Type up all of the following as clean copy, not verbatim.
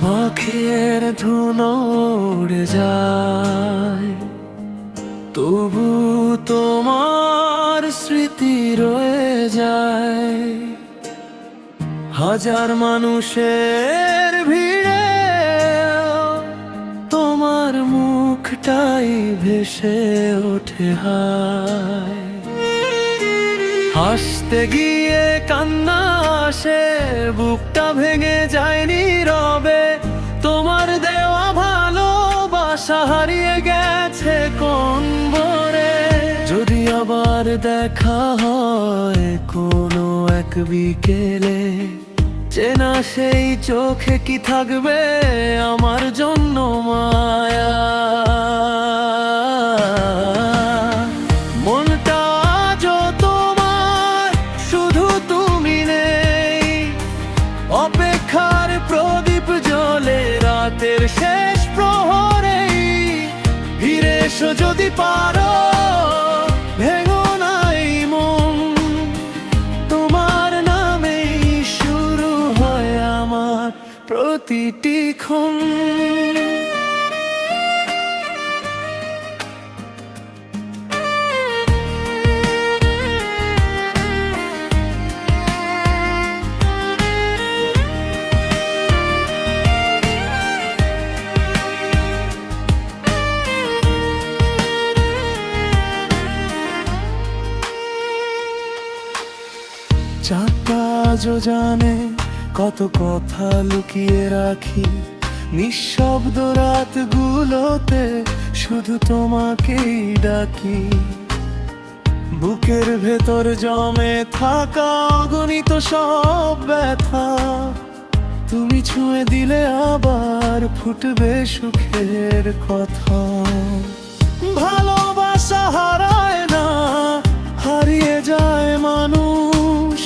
পাখির ধুলো উড়ে যায়, তবু তোমার স্মৃতি রয়ে যায়। হাজার মানুষের ভিড়ে তোমার মুখটাই ভেসে ওঠে হায়। হাসতে গিয়ে কান্না আসে, বুকটা ভেঙে যায় নীরবে। তোমার দেওয়া ভালোবাসা হারিয়ে গেছে কোন ভোরে। যদি আবার দেখা হয় কোনো এক বিকেলে, চেনা সেই চোখে কি থাকবে আমার জন্য মায়া? মনটা আজও তোমার, শুধু তুমি নেই। অপেক্ষার প্রদীপ জ্বলে রাতের শেষ প্রহরেই। ফিরে এসো যদি পারো, ভেঙো নাই মন। তোমার নামেই শুরু হয় আমার প্রতিটি ক্ষণ। চাঁদটা আজও জানে কত কথা লুকিয়ে রাখি। নিঃশব্দ রাতগুলোতে শুধু তোমাকেই ডাকি। বুকের ভেতর জমে থাকা অগণিত সব ব্যথা, তুমি ছুঁয়ে দিলে আবার ফুটবে সুখের কথা। ভালোবাসা হারায় না, হারিয়ে যায় মানুষ,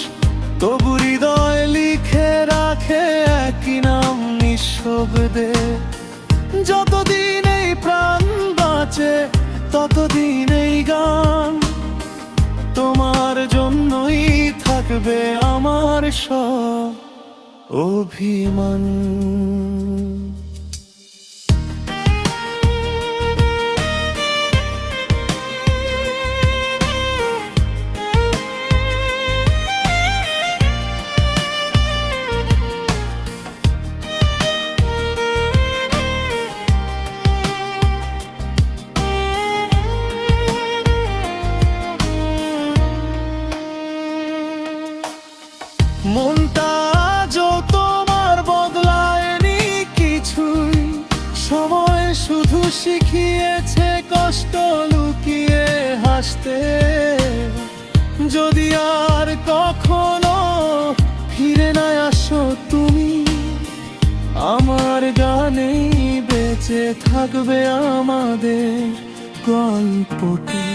তবু হৃদয় লিখে রাখে একই নাম নিঃশব্দে। যতদিন এই প্রাণ বাঁচে ততদিন এই গান তোমার জন্যই থাকবে আমার সব অভিমান। মনটা আজও তোমার বদলায়নি কিছুই। সময় শুধু শিখিয়েছে কষ্ট লুকিয়ে হাসতে। যদি আর কখনো ফিরে না আসো তুমি, আমার গানেই বেঁচে থাকবে আমাদের গল্পটি।